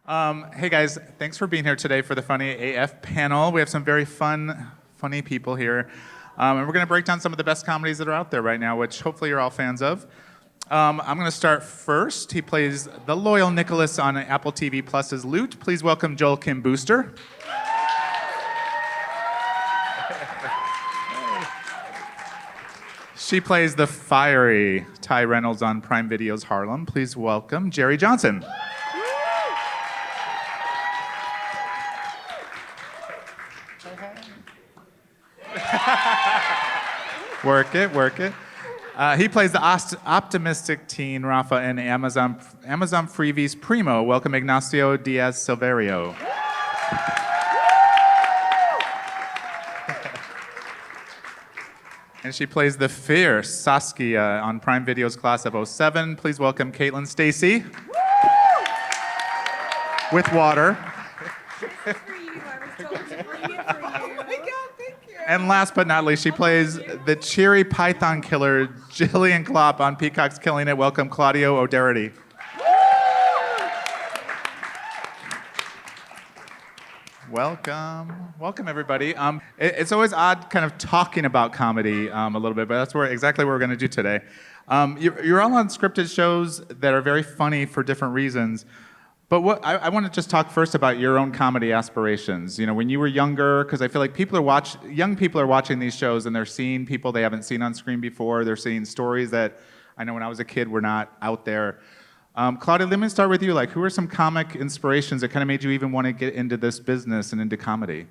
Hey guys, thanks for being here today for the Funny AF panel. We have some very funny people here. And we're going to break down some of the best comedies that are out there right now, which hopefully you're all fans of. I'm going to start first. He plays the loyal Nicholas on Apple TV Plus's Loot. Please welcome Joel Kim Booster. She plays the fiery Ty Reynolds on Prime Video's Harlem. Please welcome Jerrie Johnson. Work it. He plays the optimistic teen Rafa in Amazon Freebies Primo. Welcome Ignacio Diaz-Silverio. And she plays the fierce Saskia on Prime Video's Class of '07. Please welcome Caitlin Stasey. With water. And last but not least, she plays the cheery python killer, Jillian Klopp on Peacock's Killing It. Welcome, Claudia O'Doherty. Welcome everybody. It's always odd kind of talking about comedy a little bit, but that's exactly what we're gonna do today. You're all on scripted shows that are very funny for different reasons. But I want to just talk first about your own comedy aspirations. You know, when you were younger, because I feel like young people are watching these shows and they're seeing people they haven't seen on screen before. They're seeing stories that I know when I was a kid were not out there. Claudia, let me start with you. Like, who are some comic inspirations that kind of made you even want to get into this business and into comedy?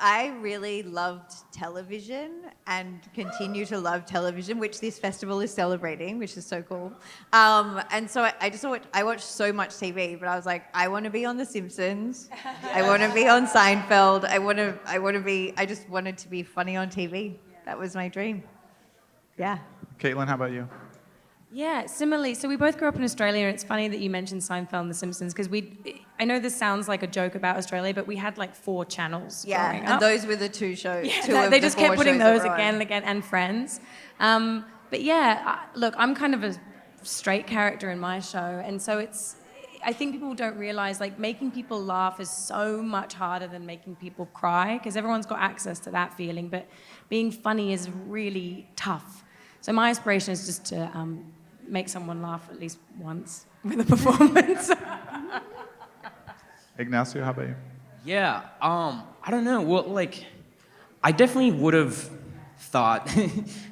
I really loved television and continue to love television, which this festival is celebrating, which is so cool. And so I watched so much TV, but I was like, I want to be on The Simpsons. I want to be on Seinfeld. I just wanted to be funny on TV. That was my dream. Yeah. Caitlin, how about you? Yeah, similarly. So we both grew up in Australia, and it's funny that you mentioned Seinfeld and The Simpsons, because I know this sounds like a joke about Australia, but we had like 4 channels growing up. And those were the 2 shows. Yeah, they just kept putting those again and again, and Friends. But yeah, look, I'm kind of a straight character in my show, and so I think people don't realize, like, making people laugh is so much harder than making people cry, because everyone's got access to that feeling, but being funny is really tough. So my aspiration is just to make someone laugh at least once with a performance. Ignacio, how about you? Yeah, I don't know. Well, like, I definitely would have thought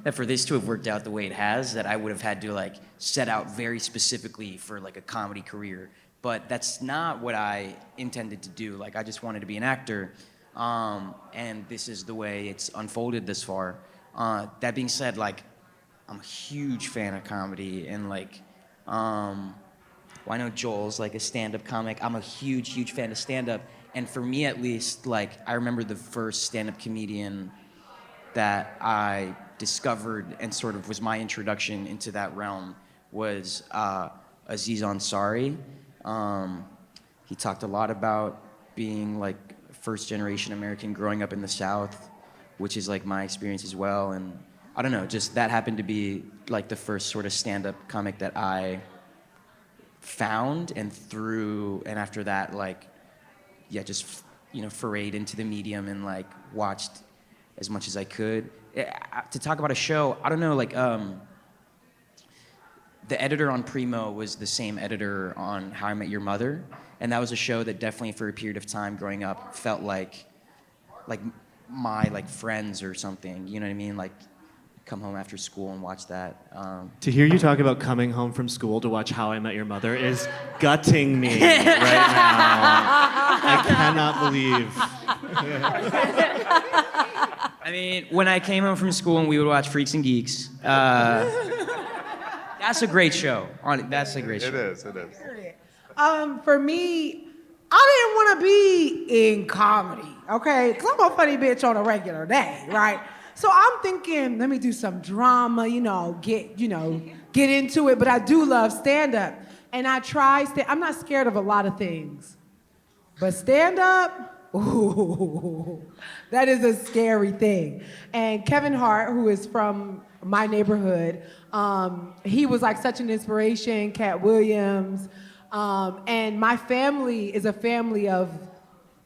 that for this to have worked out the way it has, that I would have had to, like, set out very specifically for, like, a comedy career. But that's not what I intended to do. Like, I just wanted to be an actor, and this is the way it's unfolded this far. That being said, like, I'm a huge fan of comedy, and like, well, I know Joel's like a stand-up comic. I'm a huge fan of stand-up, and for me at least, like, I remember the first stand-up comedian that I discovered and sort of was my introduction into that realm was Aziz Ansari. He talked a lot about being like first-generation American growing up in the South, which is like my experience as well, and I don't know, just that happened to be like the first sort of stand-up comic that I found, and after that, like, yeah, just, you know, forayed into the medium and like watched as much as I could. To talk about a show, I don't know, like, the editor on Primo was the same editor on How I Met Your Mother, and that was a show that definitely for a period of time growing up felt like my like friends or something, you know what I mean? Like, come home after school and watch that. To hear you talk about coming home from school to watch How I Met Your Mother is gutting me right now. I cannot believe. I mean, when I came home from school and we would watch Freaks and Geeks, that's a great show. That's a great show. It is. For me, I didn't want to be in comedy, okay? Because I'm a funny bitch on a regular day, right? So I'm thinking, let me do some drama, get into it. But I do love stand-up. And I try, I'm not scared of a lot of things. But stand-up, ooh, that is a scary thing. And Kevin Hart, who is from my neighborhood, he was like such an inspiration. Cat Williams, And my family is a family of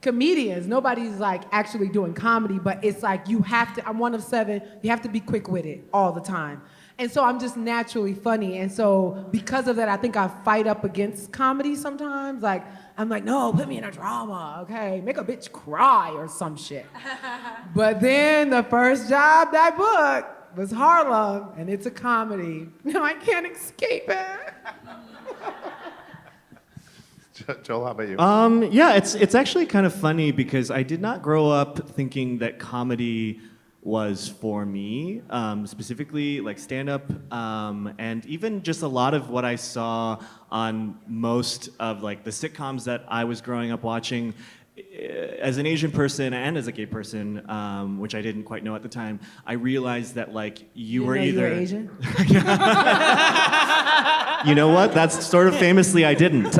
comedians. Nobody's like actually doing comedy, but it's like you have to, I'm one of 7, you have to be quick-witted all the time. And so I'm just naturally funny. And so because of that, I think I fight up against comedy sometimes. Like, I'm like, no, put me in a drama, okay? Make a bitch cry or some shit. But then the first job that I booked was Harlem, and it's a comedy. No, I can't escape it. Joel, how about you? Yeah, it's actually kind of funny because I did not grow up thinking that comedy was for me, specifically like stand-up, and even just a lot of what I saw on most of like the sitcoms that I was growing up watching. As an Asian person and as a gay person, which I didn't quite know at the time, I realized that like you were either you were Asian? You know what? That's sort of famously I didn't.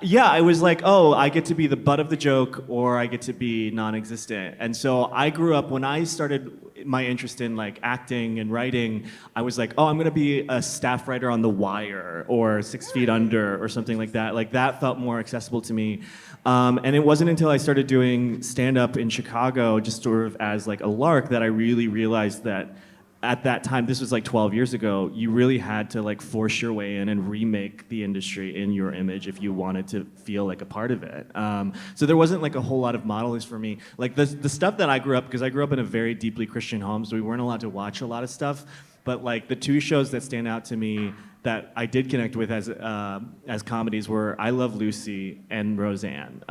Yeah, I was like, oh, I get to be the butt of the joke or I get to be non-existent. And so I grew up, when I started my interest in like acting and writing, I was like, oh, I'm gonna be a staff writer on The Wire or 6 Feet Under or something like that. Like that felt more accessible to me. And it wasn't until I started doing stand-up in Chicago, just sort of as like a lark, that I really realized that at that time, this was like 12 years ago, you really had to like force your way in and remake the industry in your image if you wanted to feel like a part of it. So there wasn't like a whole lot of models for me. Like the stuff that I grew up, because I grew up in a very deeply Christian home, so we weren't allowed to watch a lot of stuff. But like the 2 shows that stand out to me that I did connect with as comedies were I Love Lucy and Roseanne.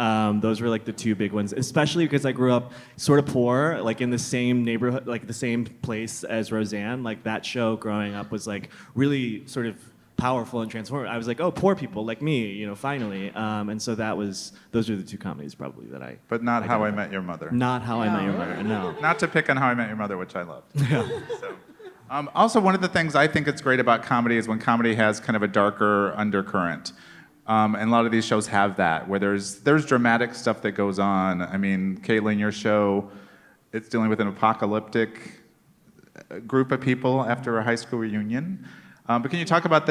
Those were like the 2 big ones, especially because I grew up sort of poor, like in the same neighborhood, like the same place as Roseanne. Like that show growing up was like really sort of powerful and transformative. I was like, oh, poor people like me, you know, finally. And so those are the 2 comedies probably that I. But not How I Met Your Mother. Not How I Met Your Mother, no. Not to pick on How I Met Your Mother, which I loved. Yeah. So. Also, one of the things I think is great about comedy is when comedy has kind of a darker undercurrent. And a lot of these shows have that, where there's dramatic stuff that goes on. I mean, Caitlin, your show, it's dealing with an apocalyptic group of people after a high school reunion. But can you talk about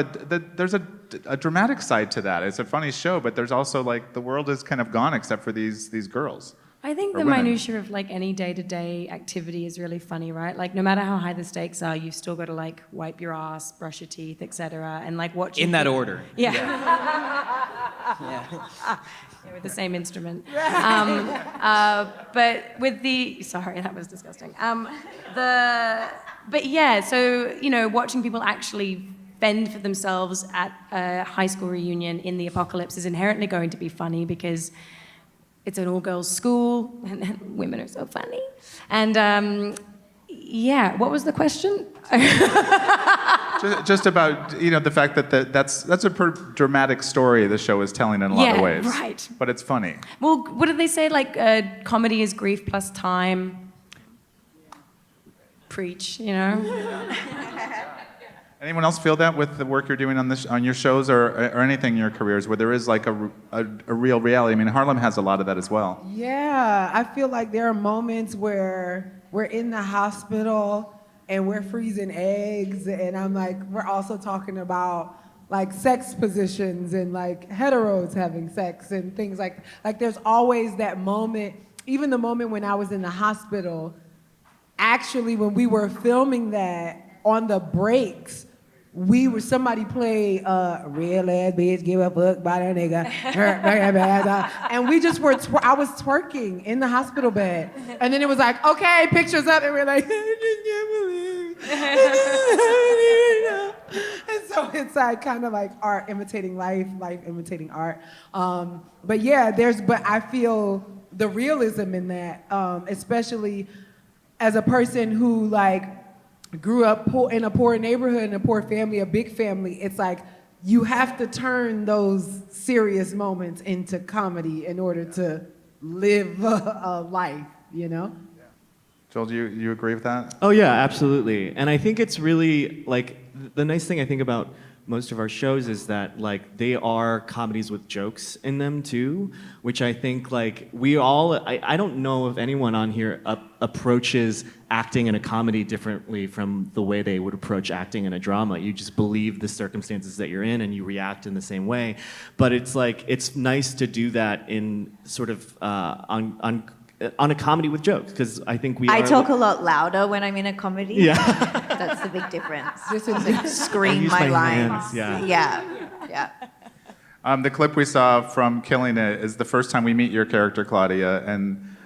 there's a dramatic side to that. It's a funny show, but there's also like the world is kind of gone except for these girls. I think the minutiae of like any day-to-day activity is really funny, right? Like no matter how high the stakes are, you've still got to like wipe your ass, brush your teeth, etc., and like watch. In that order. Yeah. Yeah. With the same instrument. But with sorry, that was disgusting. But yeah, so you know, watching people actually fend for themselves at a high school reunion in the apocalypse is inherently going to be funny because it's an all-girls school, and women are so funny. And yeah, what was the question? just about the fact that that's a dramatic story the show is telling in a lot of ways. Yeah, right. But it's funny. Well, what did they say? Like comedy is grief plus time. Preach, you know. Anyone else feel that with the work you're doing on your shows or anything in your careers where there is like a real reality? I mean, Harlem has a lot of that as well. Yeah, I feel like there are moments where we're in the hospital and we're freezing eggs, and I'm like, we're also talking about like sex positions and like heteros having sex and things like there's always that moment, even the moment when I was in the hospital, actually when we were filming that on the breaks, somebody played real ass bitch, give a fuck about a nigga, and we just were, I was twerking in the hospital bed, and then it was like, okay, pictures up, and we're like, I just can't believe. And so it's like kind of like art imitating life imitating art. But yeah, but I feel the realism in that, especially as a person who like grew up in a poor neighborhood, in a poor family, a big family. It's like you have to turn those serious moments into comedy in order to live a life, you know? Yeah. Joel, do you agree with that? Oh yeah, absolutely. And I think it's really like the nice thing I think about most of our shows is that like they are comedies with jokes in them too, which I think like we all, I don't know if anyone on here approaches acting in a comedy differently from the way they would approach acting in a drama. You just believe the circumstances that you're in and you react in the same way. But it's like, it's nice to do that in sort of on a comedy with jokes, because I think I talk a lot louder when I'm in a comedy. Yeah. That's the big difference. Just in I I scream use my my lines. hands, yeah. Yeah. The clip we saw from Killing It is the first time we meet your character, Claudia, and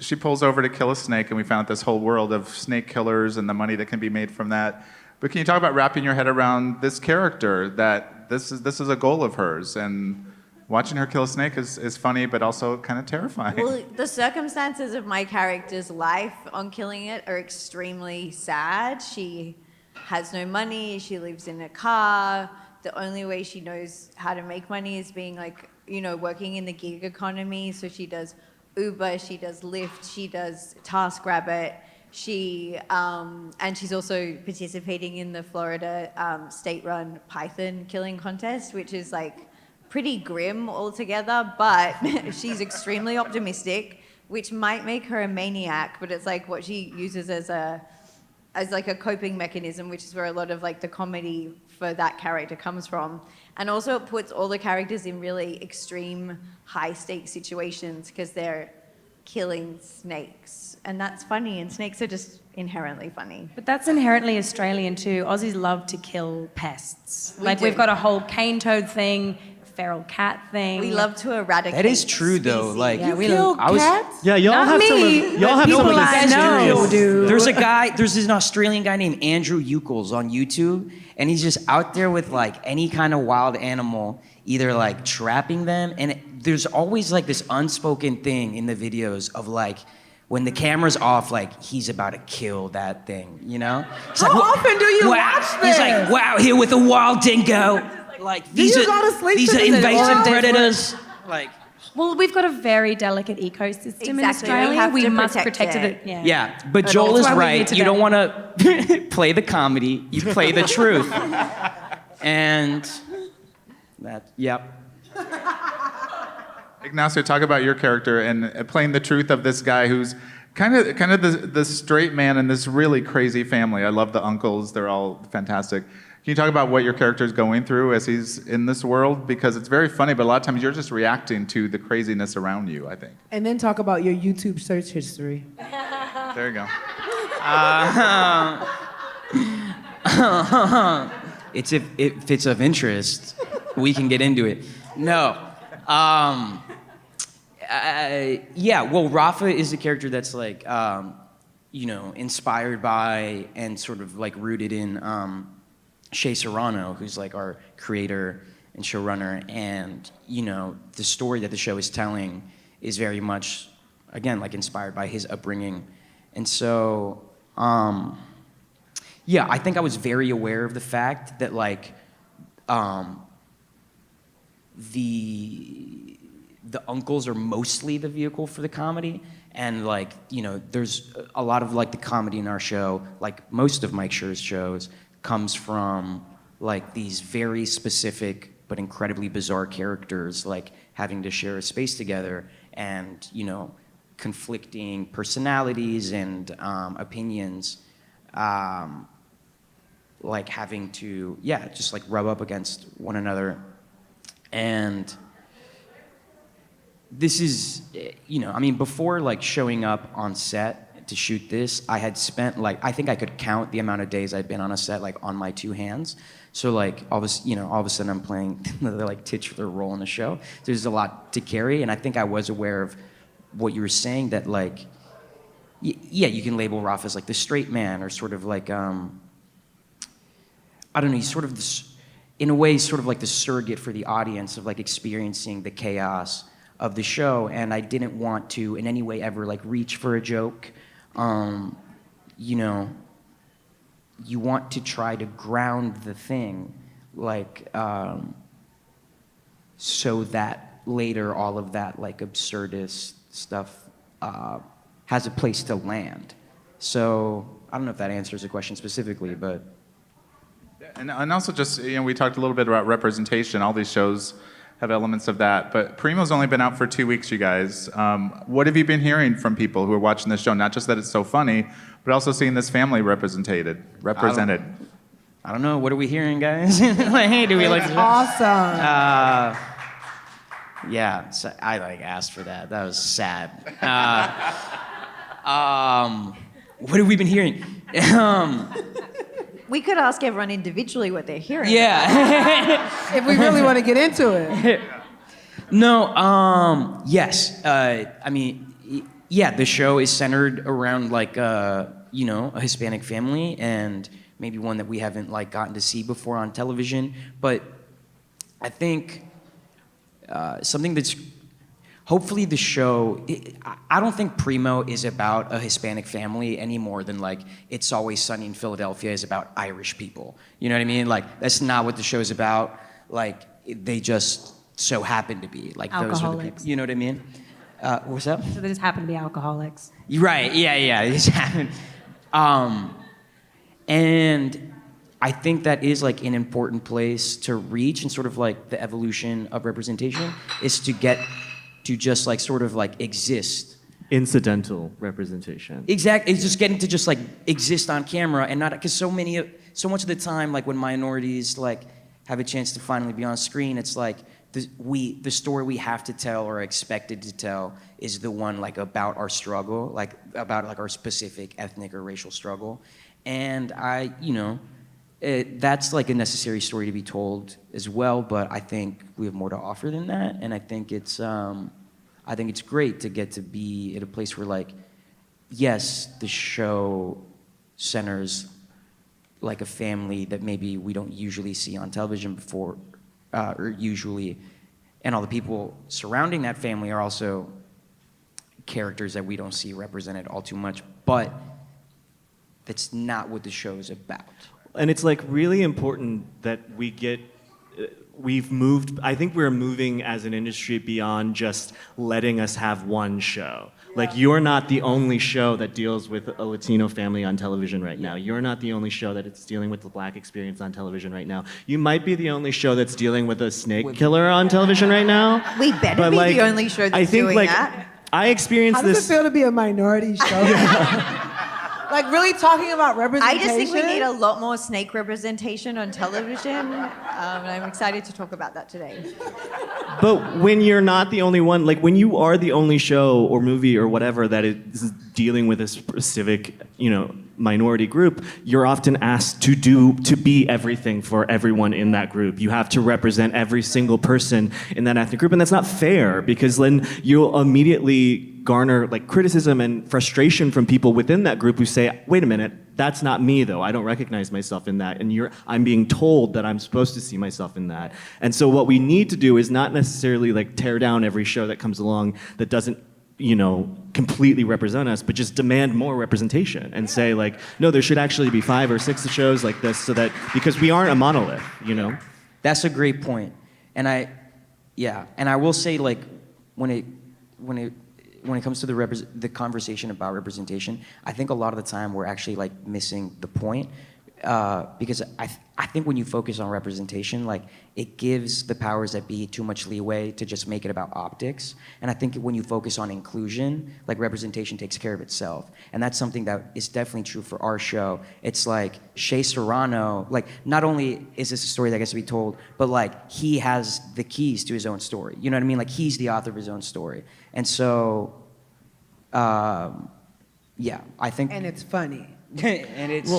she pulls over to kill a snake, and we found this whole world of snake killers and the money that can be made from that. But can you talk about wrapping your head around this character, that this is a goal of hers, and watching her kill a snake is funny, but also kind of terrifying. Well, the circumstances of my character's life on Killing It are extremely sad. She has no money. She lives in a car. The only way she knows how to make money is being like, you know, working in the gig economy. So she does Uber, she does Lyft, she does TaskRabbit. And she's also participating in the Florida state-run python killing contest, which is like pretty grim altogether, but she's extremely optimistic, which might make her a maniac, but it's like what she uses as like a coping mechanism, which is where a lot of like the comedy for that character comes from. And also it puts all the characters in really extreme high stakes situations because they're killing snakes. And that's funny, and snakes are just inherently funny. But that's inherently Australian too. Aussies love to kill pests. We Like do. we've got a whole cane toad thing, feral cat thing. We love to eradicate That is true, though. species. Like, Yeah, You we kill I was- cats? Yeah, y'all Not have me, some of y'all but have some people of the I know, scariest. dude. There's an Australian guy named Andrew Eucles on YouTube, and he's just out there with like any kind of wild animal, either like trapping them, and there's always like this unspoken thing in the videos of like, when the camera's off, like he's about to kill that thing, you know? It's How like, often do you wow. watch He's this? like, wow, here with a wild dingo. Like these you are go to sleep these to are this? invasive Or- predators. Like Well, we've got a very delicate ecosystem in Exactly, we Australia. have We to must protect protect it. it. yeah, but That's Joel is why we're here right. today. You don't want to play the comedy. You play the truth. And that, yep. Ignacio, talk about your character and playing the truth of this guy who's kind of the straight man in this really crazy family. I love the uncles; they're all fantastic. Can you talk about what your character is going through as he's in this world? Because it's very funny, but a lot of times you're just reacting to the craziness around you, I think. And then talk about your YouTube search history. There you go. If it's of interest, we can get into it. No. Yeah, well, Rafa is a character that's like, you know, inspired by and sort of like rooted in Shea Serrano, who's like our creator and showrunner. And, you know, the story that the show is telling is very much, again, like inspired by his upbringing. And so, yeah, I think I was very aware of the fact that like, the uncles are mostly the vehicle for the comedy, and like, you know, there's a lot of like the comedy in our show, like most of Mike Schur's shows, comes from like these very specific but incredibly bizarre characters like having to share a space together, and, you know, conflicting personalities and opinions, like having to, yeah, just like rub up against one another. And this is, you know, I mean, before like showing up on set to shoot this, I had spent like, I think I could count the amount of days I'd been on a set like on my two hands. So like all of a sudden I'm playing the like titular role in the show. There's a lot to carry, and I think I was aware of what you were saying, that like, yeah, you can label Rafa as like the straight man, or sort of like, I don't know, he's sort of this, in a way, sort of like the surrogate for the audience of like experiencing the chaos of the show. And I didn't want to in any way ever like reach for a joke. You know, you want to try to ground the thing, like, so that later all of that like absurdist stuff has a place to land. So I don't know if that answers the question specifically, but And also just, we talked a little bit about representation. All these shows have elements of that. But Primo's only been out for 2 weeks, you guys. What have you been hearing from people who are watching this show? Not just that it's so funny, but also seeing this family represented. I don't know. What are we hearing, guys? Like, hey, do we like this? Awesome. Yeah, so I asked for that. That was sad. What have we been hearing? We could ask everyone individually what they're hearing. Yeah. If we really want to get into it. No. Yes. I mean, yeah. The show is centered around a Hispanic family, and maybe one that we haven't gotten to see before on television. But I think something that's hopefully the show. I don't think Primo is about a Hispanic family any more than It's Always Sunny in Philadelphia is about Irish people. You know what I mean? That's not what the show's about. They just so happen to be those are the people. Alcoholics. You know what I mean? What's up? So they just happen to be alcoholics. Right. Yeah. It just happened. And I think that is an important place to reach, and sort of the evolution of representation is to get to just exist. Incidental representation. Exactly. It's just getting to just exist on camera, and not because so much of the time when minorities have a chance to finally be on screen, it's the story we have to tell or are expected to tell is the one about our struggle, about our specific ethnic or racial struggle. And that's a necessary story to be told as well, but I think we have more to offer than that, and I think it's great to get to be at a place where yes, the show centers a family that maybe we don't usually see on television before, and all the people surrounding that family are also characters that we don't see represented all too much, but that's not what the show is about. And it's really important that we've moved, I think we're moving as an industry beyond just letting us have one show. You're not the only show that deals with a Latino family on television right now. You're not the only show that it's dealing with the Black experience on television right now. You might be the only show that's dealing with a snake killer on television right now. We better be the only show that's doing that. I experienced How does this. it feel to be a minority show? Really talking about I representation? just think we need a lot more snake representation on television, and I'm excited to talk about that today. But when you're not the only one, when you are the only show or movie or whatever that is dealing with a specific, minority group, you're often asked to be everything for everyone in that group. You have to represent every single person in that ethnic group, and that's not fair, because then you'll immediately garner criticism and frustration from people within that group who say, wait a minute, that's not me though. I don't recognize myself in that. And I'm being told that I'm supposed to see myself in that. And so what we need to do is not necessarily tear down every show that comes along that doesn't, completely represent us, but just demand more representation and say no, there should actually be 5 or 6 shows like this, so that, because we aren't a monolith, That's a great point. And I will say when it comes to the conversation about representation, I think a lot of the time we're actually missing the point, because I think when you focus on representation, it gives the powers that be too much leeway to just make it about optics. And I think when you focus on inclusion, representation takes care of itself. And that's something that is definitely true for our show. It's Shea Serrano, not only is this a story that gets to be told, but he has the keys to his own story. You know what I mean? He's the author of his own story. And so, I think... And it's funny. And it's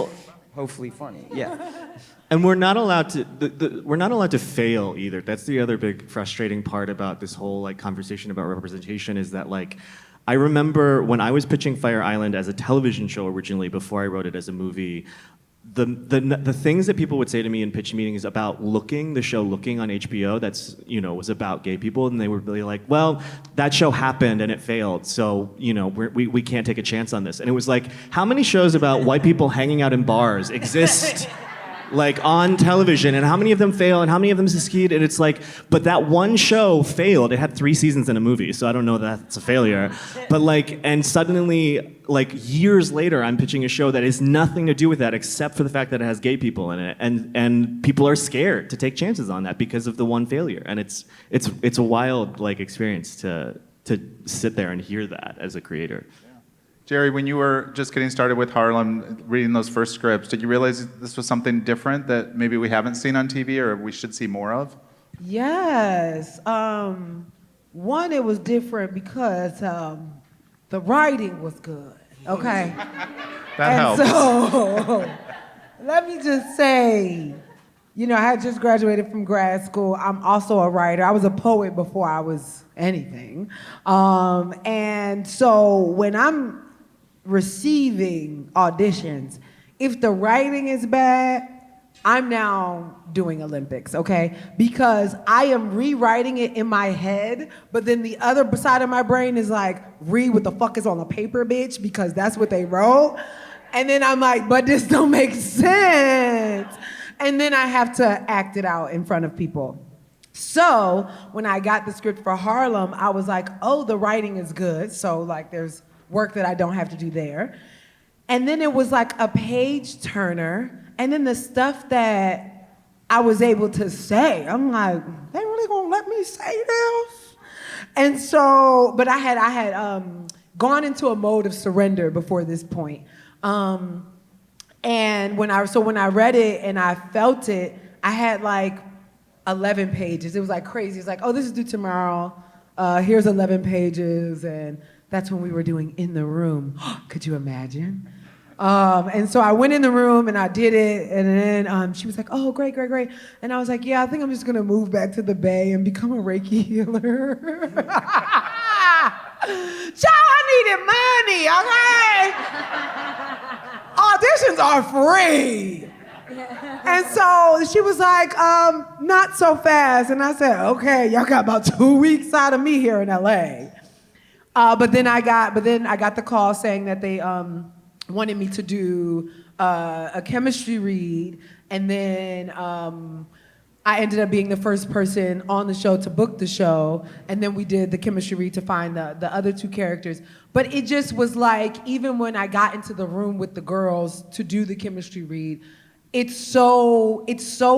hopefully funny, yeah. And we're not allowed to fail either. That's the other big frustrating part about this whole conversation about representation, is that I remember when I was pitching Fire Island as a television show originally, before I wrote it as a movie, the things that people would say to me in pitch meetings about the show Looking on HBO, that's, was about gay people, and they were really well, that show happened and it failed, so, we can't take a chance on this. And it was how many shows about white people hanging out in bars exist like on television, and how many of them fail and how many of them succeed, and it's like, but that one show failed. It had 3 seasons and a movie, so I don't know that that's a failure. But like, and suddenly, like years later, I'm pitching a show that has nothing to do with that except for the fact that it has gay people in it, and people are scared to take chances on that because of the one failure, and it's a wild like experience to sit there and hear that as a creator. Jerrie, when you were just getting started with Harlem, reading those first scripts, did you realize this was something different that maybe we haven't seen on TV or we should see more of? Yes. One, it was different because the writing was good. Okay. That helps. So, let me just say, you know, I had just graduated from grad school. I'm also a writer. I was a poet before I was anything. And so when I'm receiving auditions, if the writing is bad, I'm now doing Olympics, okay? Because I am rewriting it in my head, but then the other side of my brain is like, read what the fuck is on the paper, bitch, because that's what they wrote. And then I'm like, but this don't make sense. And then I have to act it out in front of people. So when I got the script for Harlem, I was like, oh, the writing is good. So like there's work that I don't have to do there. And then it was like a page turner. And then the stuff that I was able to say, I'm like, they really gonna let me say this? And so, but I had gone into a mode of surrender before this point. And when I read it and I felt it, I had like 11 pages. It was like crazy. It's like, oh, this is due tomorrow. Here's 11 pages. And that's when we were doing In the Room. Could you imagine? And so I went in the room and I did it. And then she was like, oh, great, great, great. And I was like, yeah, I think I'm just going to move back to the Bay and become a Reiki healer. Child, I needed money, okay? Auditions are free. And so she was like, not so fast. And I said, okay, y'all got about 2 weeks out of me here in LA. But then I got the call saying that they wanted me to do a chemistry read. And then I ended up being the first person on the show to book the show. And then we did the chemistry read to find the other 2 characters. But it just was like, even when I got into the room with the girls to do the chemistry read, it's so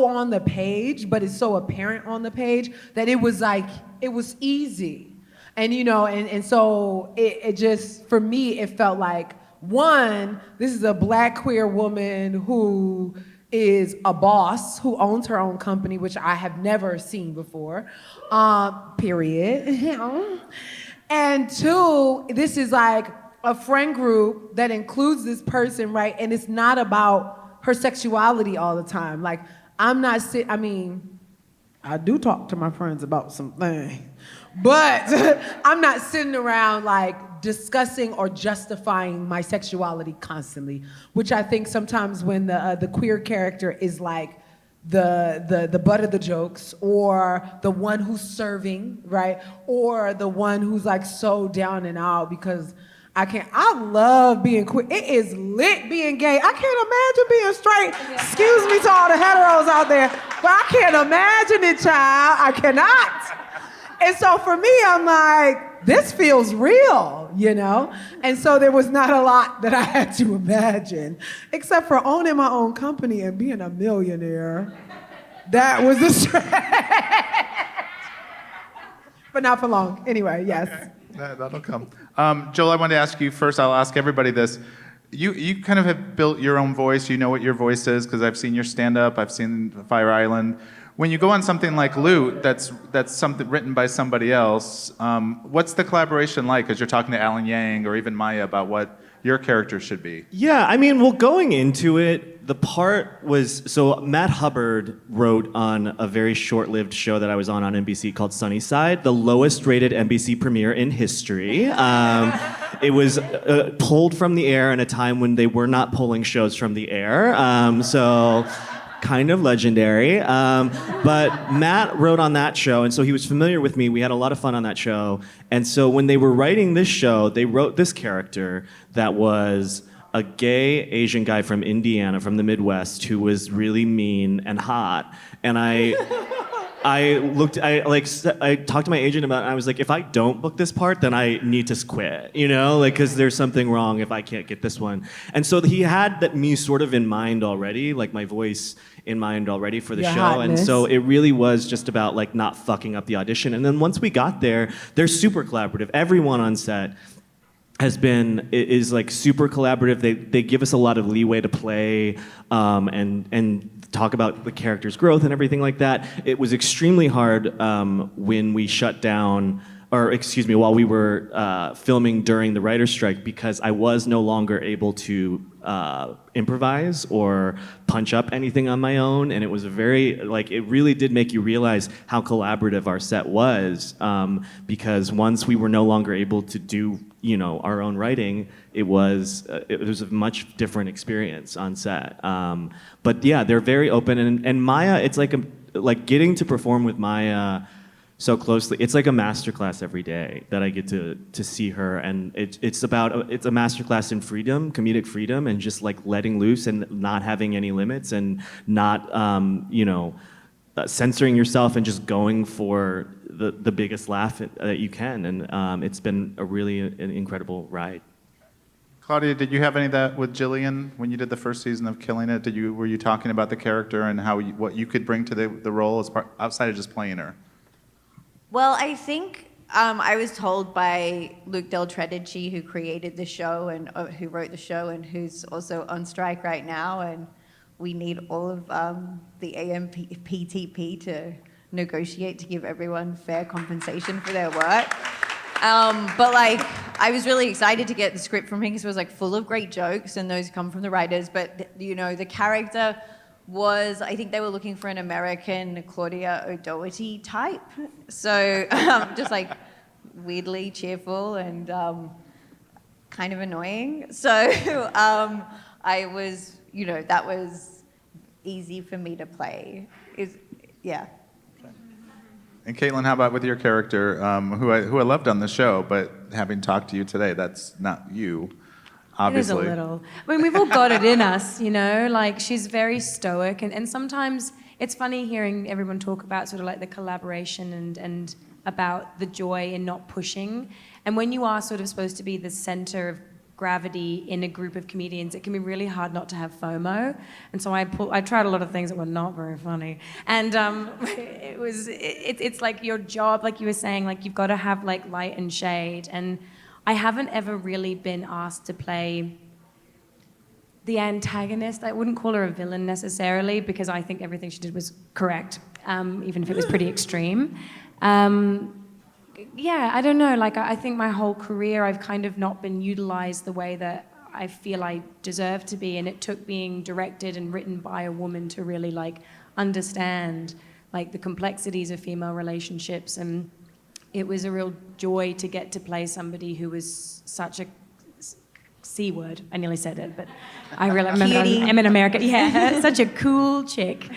on the page, but it's so apparent on the page that it was like, it was easy. And you know, and so it just, for me, it felt like, one, this is a Black queer woman who is a boss, who owns her own company, which I have never seen before, period. And 2, this is like a friend group that includes this person, right? And it's not about her sexuality all the time. Like, I do talk to my friends about some things, but I'm not sitting around like discussing or justifying my sexuality constantly, which I think sometimes when the queer character is like the butt of the jokes, or the one who's serving, right? Or the one who's like so down and out because I love being queer. It is lit being gay. I can't imagine being straight. Excuse me to all the heteros out there, but I can't imagine it, child. I cannot. And so for me, I'm like, this feels real, you know? And so there was not a lot that I had to imagine, except for owning my own company and being a millionaire. That was a stretch. But not for long. Anyway, yes. Okay. That'll come. Joel, I wanted to ask you first, I'll ask everybody this. You kind of have built your own voice. You know what your voice is, because I've seen your stand-up, I've seen Fire Island. When you go on something like Loot, that's something written by somebody else, what's the collaboration like? Because you're talking to Alan Yang or even Maya about what your character should be. Yeah, I mean, well, going into it, the part was, so Matt Hubbard wrote on a very short-lived show that I was on NBC called Sunnyside, the lowest-rated NBC premiere in history. It was pulled from the air in a time when they were not pulling shows from the air, so kind of legendary. But Matt wrote on that show, and so he was familiar with me. We had a lot of fun on that show. And so when they were writing this show, they wrote this character that was a gay Asian guy from Indiana, from the Midwest, who was really mean and hot. And I talked to my agent about it, and I was like, if I don't book this part, then I need to quit, because there's something wrong if I can't get this one. And so he had me sort of in mind already, like my voice in mind already for the Your show. hotness. And so it really was just about like not fucking up the audition. And then once we got there, they're super collaborative. Everyone on set is like super collaborative. They give us a lot of leeway to play and talk about the character's growth and everything like that. It was extremely hard when we shut down, while we were filming during the writer's strike, because I was no longer able to improvise or punch up anything on my own. And it was it really did make you realize how collaborative our set was, because once we were no longer able to do our own writing, it was a much different experience on set. But yeah, they're very open, and Maya, it's like getting to perform with Maya so closely. It's like a masterclass every day that I get to see her, and it's a masterclass in freedom, comedic freedom, and just like letting loose and not having any limits and not censoring yourself and just going for the biggest laugh that you can. And it's been a really an incredible ride. Claudia, did you have any of that with Jillian when you did the first season of Killing It? Were you talking about the character and what you could bring to the role outside of just playing her? Well, I think I was told by Luke Del Tredici, who created the show and who wrote the show and who's also on strike right now, and we need all of the AMPTP to negotiate to give everyone fair compensation for their work. But I was really excited to get the script from him because it was full of great jokes, and those come from the writers. But the character was, I think they were looking for an American Claudia O'Doherty type. So just weirdly cheerful and kind of annoying. So I was, that was easy for me to play. Yeah. And Caitlin, how about with your character, who I loved on the show, but having talked to you today, that's not you, obviously. It is a little. I mean, we've all got it in us, she's very stoic, and sometimes it's funny hearing everyone talk about sort of the collaboration and about the joy in not pushing. And when you are sort of supposed to be the center of gravity in a group of comedians, it can be really hard not to have FOMO. And so I tried a lot of things that were not very funny. And it's like your job, like you were saying, you've got to have light and shade. And I haven't ever really been asked to play the antagonist. I wouldn't call her a villain necessarily, because I think everything she did was correct, even if it was pretty extreme. Yeah, I don't know. I think my whole career I've kind of not been utilized the way that I feel I deserve to be, and it took being directed and written by a woman to really understand the complexities of female relationships. And it was a real joy to get to play somebody who was such a C word. I nearly said it, but I really remember I'm in America. Yeah, such a cool chick.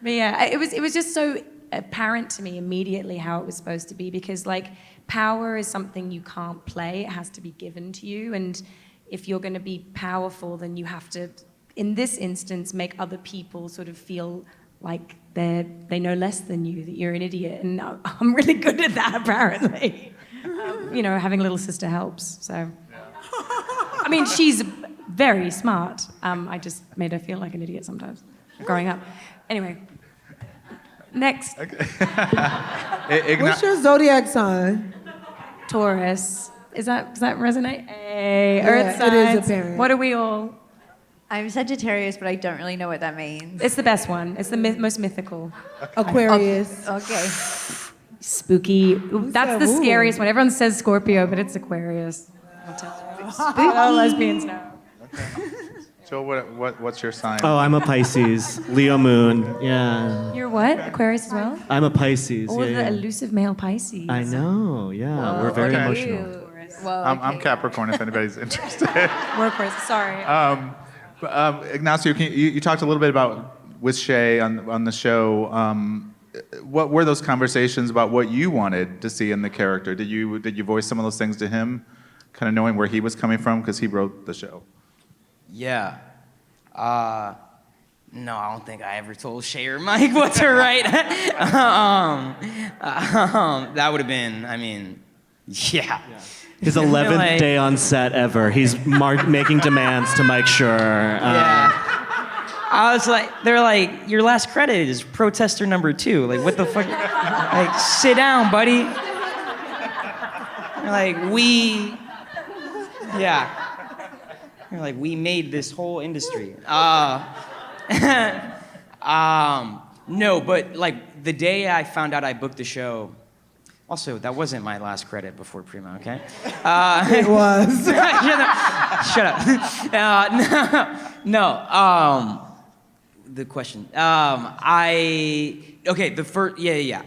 But yeah, it was just so apparent to me immediately how it was supposed to be, because power is something you can't play. It has to be given to you, and if you're going to be powerful, then you have to, in this instance, make other people sort of feel like they know less than you, that you're an idiot, and I'm really good at that apparently. Having a little sister helps. So, I mean, she's very smart. I just made her feel like an idiot sometimes, growing up. Anyway, next. What's your zodiac sign? Taurus. Does that resonate? Hey, Yeah, Earth signs. it is apparent. What are we all? I'm Sagittarius, but I don't really know what that means. It's the best one. It's the most mythical. Aquarius. Okay. Spooky. That's the Ooh. scariest one. Everyone says Scorpio, but it's Aquarius. I'll tell you. Spooky. All lesbians know. So what's your sign? Oh, I'm a Pisces, Leo moon. Yeah. You're what? Aquarius as well? I'm a Pisces. All yeah. the elusive male Pisces. I know. Yeah, we're very emotional. Well, I'm Capricorn, if anybody's interested. We're Aquarius. Sorry. Ignacio, you talked a little bit about with Shay on the show. what were those conversations about what you wanted to see in the character? Did you voice some of those things to him, kind of knowing where he was coming from because he wrote the show? Yeah. No, I don't think I ever told Shay or Mike what to write. That would have been, I mean, yeah. His 11th Like- day on set ever. He's making demands to Mike Schur. Yeah. I was like, they're like, your last credit is protester number 2. Like, what the fuck? Like, sit down, buddy. They're like, yeah. They're like, we made this whole industry. No, but like the day I found out I booked the show, also, that wasn't my last credit before Primo, okay? It was. Shut up. No. The question. Yeah.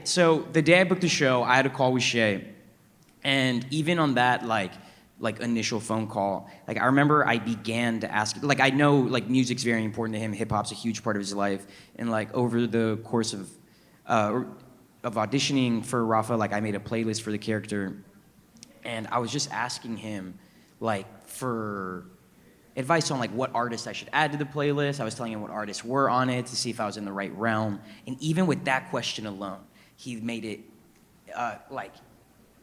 So the day I booked the show, I had a call with Shay, and even on that, like initial phone call, like I remember I began to ask, like I know like music's very important to him, hip hop's a huge part of his life, and like over the course of auditioning for Rafa, like I made a playlist for the character, and I was just asking him like for advice on like what artists I should add to the playlist. I was telling him what artists were on it to see if I was in the right realm, and even with that question alone, he made it like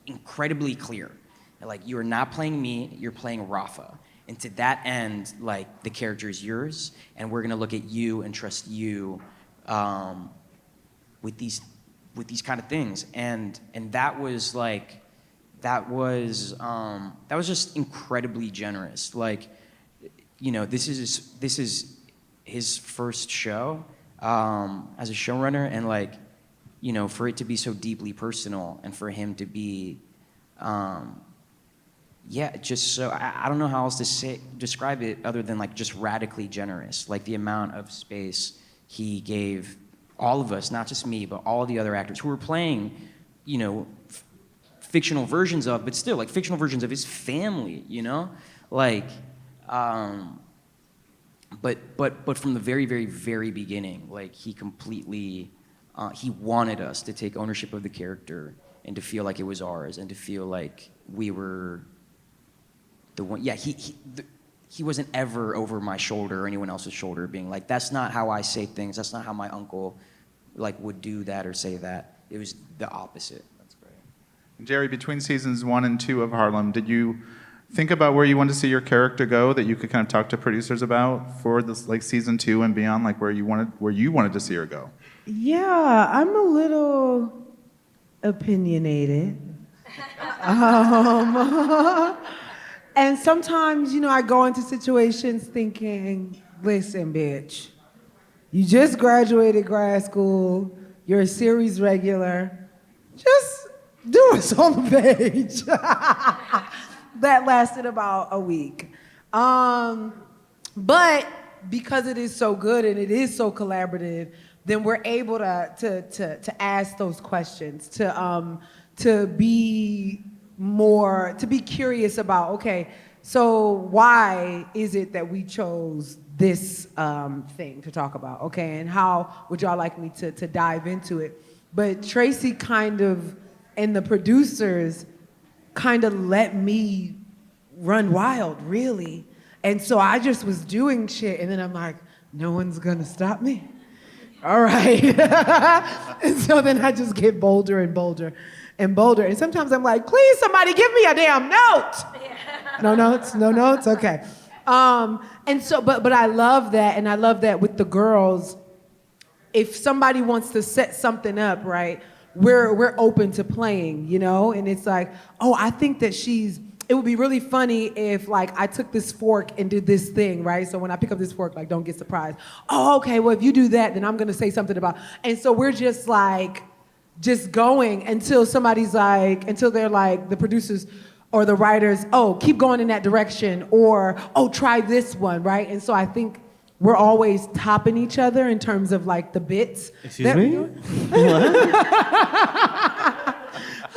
incredibly clear. Like, you are not playing me, you're playing Rafa. And to that end, like, the character is yours, and we're gonna look at you and trust you with these kind of things. And that was like, that was just incredibly generous. Like, you know, this is his first show as a showrunner, and like, you know, for it to be so deeply personal, and for him to be yeah, just so, I don't know how else to describe it other than like just radically generous. Like the amount of space he gave all of us, not just me, but all the other actors who were playing, you know, fictional versions of, but still like fictional versions of his family, you know? Like, but from the very, very, very beginning, like he completely, he wanted us to take ownership of the character and to feel like it was ours and to feel like we were the one. Yeah, he wasn't ever over my shoulder or anyone else's shoulder being like, that's not how I say things. That's not how my uncle like would do that or say that. It was the opposite. That's great. Jerrie, between seasons 1 and 2 of Harlem, did you think about where you wanted to see your character go that you could kind of talk to producers about for this like season 2 and beyond, like where you wanted to see her go? Yeah, I'm a little opinionated. And sometimes, you know, I go into situations thinking, listen, bitch, you just graduated grad school, you're a series regular, just do us on the page. That lasted about a week. But because it is so good and it is so collaborative, then we're able to ask those questions, to be curious about, okay, so why is it that we chose this thing to talk about, okay, and how would y'all like me to dive into it? But Tracy kind of, and the producers kind of let me run wild, really. And so I just was doing shit, and then I'm like, no one's gonna stop me? All right. And so then I just get bolder and bolder and bolder. And sometimes I'm like, please, somebody give me a damn note. Yeah. No notes? Okay. And so, but I love that, and I love that with the girls, if somebody wants to set something up, right, we're open to playing, you know? And it's like, oh, I think that it would be really funny if, like, I took this fork and did this thing, right? So when I pick up this fork, like, don't get surprised. Oh, okay, well, if you do that, then I'm gonna say something about, and so we're just like, just going until they're like, the producers or the writers, oh, keep going in that direction, or, oh, try this one, right? And so I think we're always topping each other in terms of like the bits. Excuse me? What?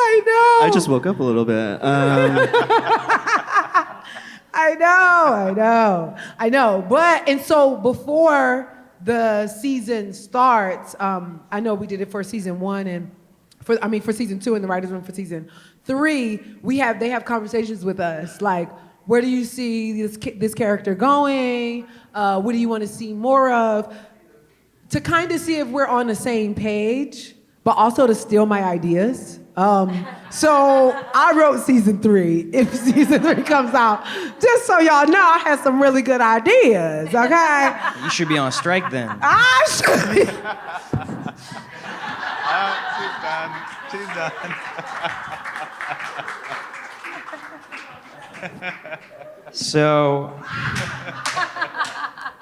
I know. I just woke up a little bit. I know. But, and so before the season starts, I know we did it for season 1 and for season 2 in the writers' room for season 3, they have conversations with us like, where do you see this character going? What do you want to see more of? To kind of see if we're on the same page, but also to steal my ideas. So I wrote season 3. If season 3 comes out, just so y'all know, I had some really good ideas. Okay. You should be on strike then. I should be. She's done. So,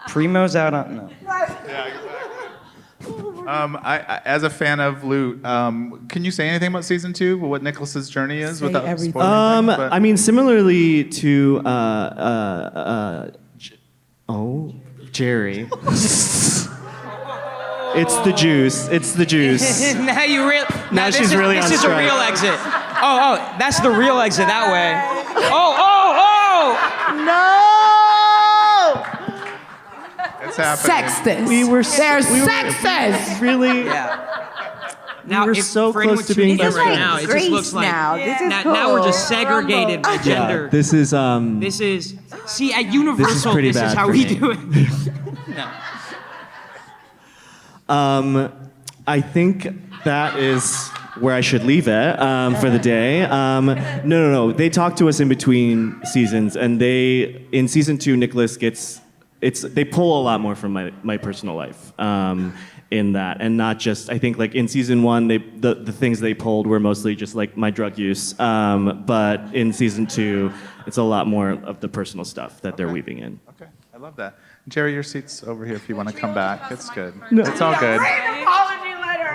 Primo's out on no. Yeah, exactly. I, as a fan of Loot, can you say anything about season 2? What Nicholas's journey is Say without everything. spoiling things? But- I mean, similarly to Jerry. It's the juice. It's the juice. Now you real. Now she's really on This is a strike. real exit. Oh, that's the real exit that way. Oh. It's happening. Sexist. They're sexist. Really? Yeah. were if- so for close anyone to being tuning in This is best right like now, friends. it just Greece looks like now. This is cool. now we're just segregated by gender. Yeah, this is This is see at Universal. pretty This is bad how for we me. do it. No. I think that is where I should leave it for the day. No. They talk to us in between seasons, and in season 2, Nicholas they pull a lot more from my personal life in that, and not just. I think like in season 1, the things they pulled were mostly just like my drug use, but in season 2, it's a lot more of the personal stuff that they're weaving in. Okay, I love that. Jerry, your seat's over here if you want to come back. It's good. It's all good.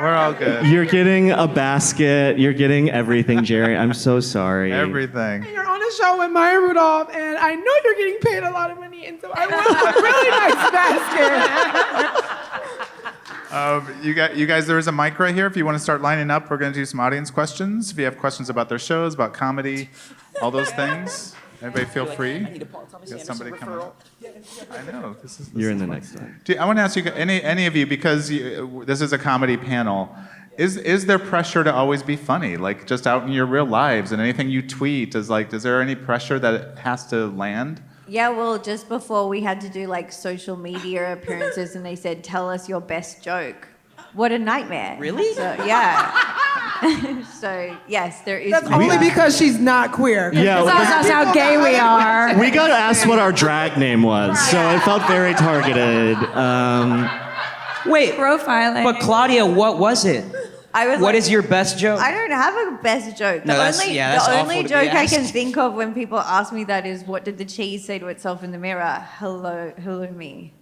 We're all good. You're getting a basket. You're getting everything, Jerry. I'm so sorry. Everything. You're on a show with Maya Rudolph, and I know you're getting paid a lot of money, and so I want a really nice basket. You guys, there is a mic right here. If you want to start lining up, we're going to do some audience questions. If you have questions about their shows, about comedy, all those things, everybody feel free. Get somebody coming up. I know. You're in the next one. I want to ask you, any of you, because this is a comedy panel, is there pressure to always be funny? Like just out in your real lives and anything you tweet, is there any pressure that it has to land? Yeah, well, just before we had to do like social media appearances, and they said, "Tell us your best joke." What a nightmare! Really? So, yeah. So yes, there is. That's only because she's not queer. Yeah, That's how gay we are. we got asked what our drag name was, so it felt very targeted. Wait, Profiling. but Claudia, what was it? I was What like, is your best joke? I don't have a best joke. No, that's the awful only to be joke I can asked. think of when people ask me that is, what did the cheese say to itself in the mirror? Hello me.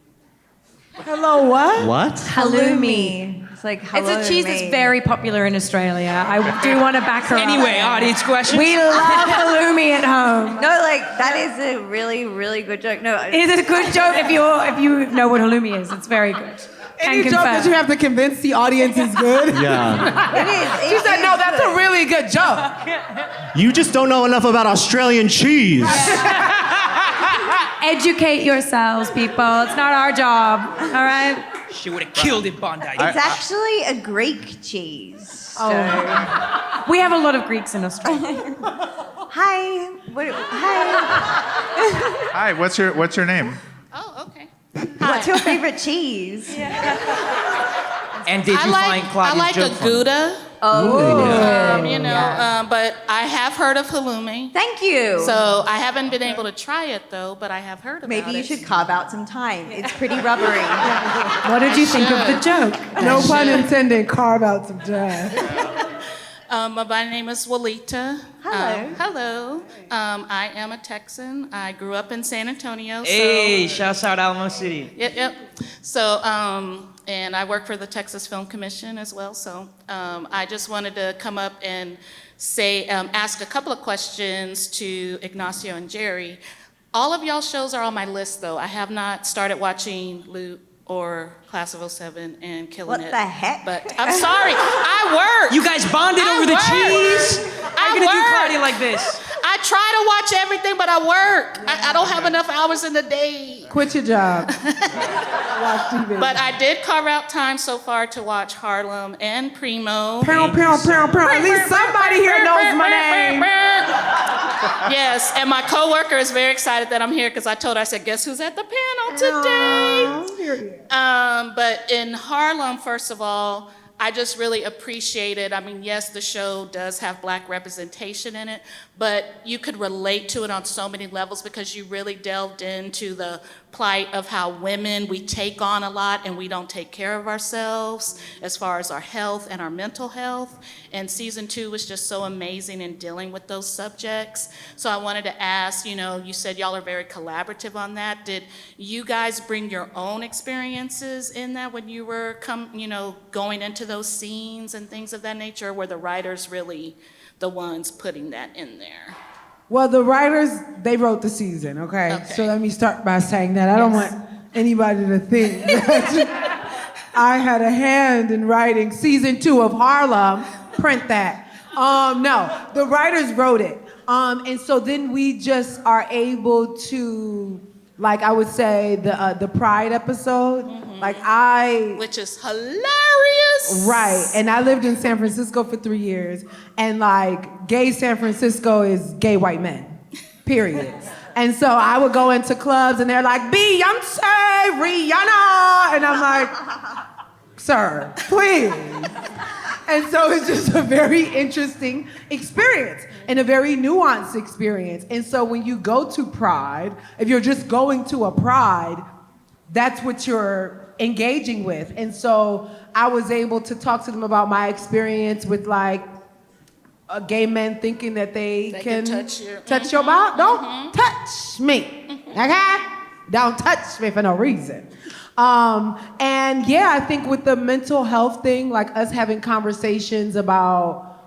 Hello, what? What? Halloumi. It's like hello It's a cheese me. that's very popular in Australia. I do want to back her up. Anyway, audience questions. We love halloumi at home. No, like that is a really, really good joke. No, It is a good joke if you know what halloumi is. It's very good. Any Can joke confirm. that you have to convince the audience is good? Yeah. it is. She said, no, that's a really good joke. You just don't know enough about Australian cheese. Educate yourselves, people. It's not our job. All right? She would have killed it, Bondi. It's actually a Greek cheese. So. We have a lot of Greeks in Australia. Hi. Hi. Hi, what's your name? Oh, okay. What's your favorite cheese? And did you find Claudia's I like joke a funny? Gouda. But I have heard of halloumi. Thank you. So I haven't been able to try it though, but I have heard about it. Maybe you should carve out some time. It's pretty rubbery. What did you think of the joke? No pun intended, carve out some jazz. My name is Walita. Hello. Hello. I am a Texan. I grew up in San Antonio. Hey, So, shouts out Alamo City. yep. So, and I work for the Texas Film Commission as well. So, I just wanted to come up and say, ask a couple of questions to Ignacio and Jerry. All of y'all shows are on my list, though. I have not started watching Loot or Class of 07 and Killing What It. the heck? But I'm sorry, I work. You guys bonded over the cheese? I How you gonna do work. Claudia like this? I try to to watch everything, but I work. I don't have enough hours in the day. Quit your job. Watch TV. But I did carve out time so far to watch Harlem and Primo. Pound. At least somebody here knows my name. Yes, and my coworker is very excited that I'm here because I told her, I said, guess who's at the panel today? But in Harlem, first of all, I just really appreciated, I mean, yes, the show does have Black representation in it, but you could relate to it on so many levels because you really delved into the plight of how women, we take on a lot and we don't take care of ourselves as far as our health and our mental health. And season 2 was just so amazing in dealing with those subjects. So I wanted to ask, you know, you said y'all are very collaborative on that. Did you guys bring your own experiences in that when you were going into those scenes and things of that nature, or were the writers really the ones putting that in there? Well, the writers, they wrote the season, okay? So let me start by saying that. I don't want anybody to think that I had a hand in writing season 2 of Harlem. Print that. No, the writers wrote it. And so then we just are able to, like I would say, the Pride episode, which is hilarious. Right, and I lived in San Francisco for 3 years, and like gay San Francisco is gay white men, period. And so I would go into clubs and they're like, Beyonce, Rihanna, and I'm like, sir, please. And so it's just a very interesting experience and a very nuanced experience. And so when you go to Pride, if you're just going to a Pride, that's what you're engaging with. And so I was able to talk to them about my experience with like gay men thinking that they can touch your body. Don't touch me, okay? Don't touch me for no reason. And yeah, I think with the mental health thing, like us having conversations about,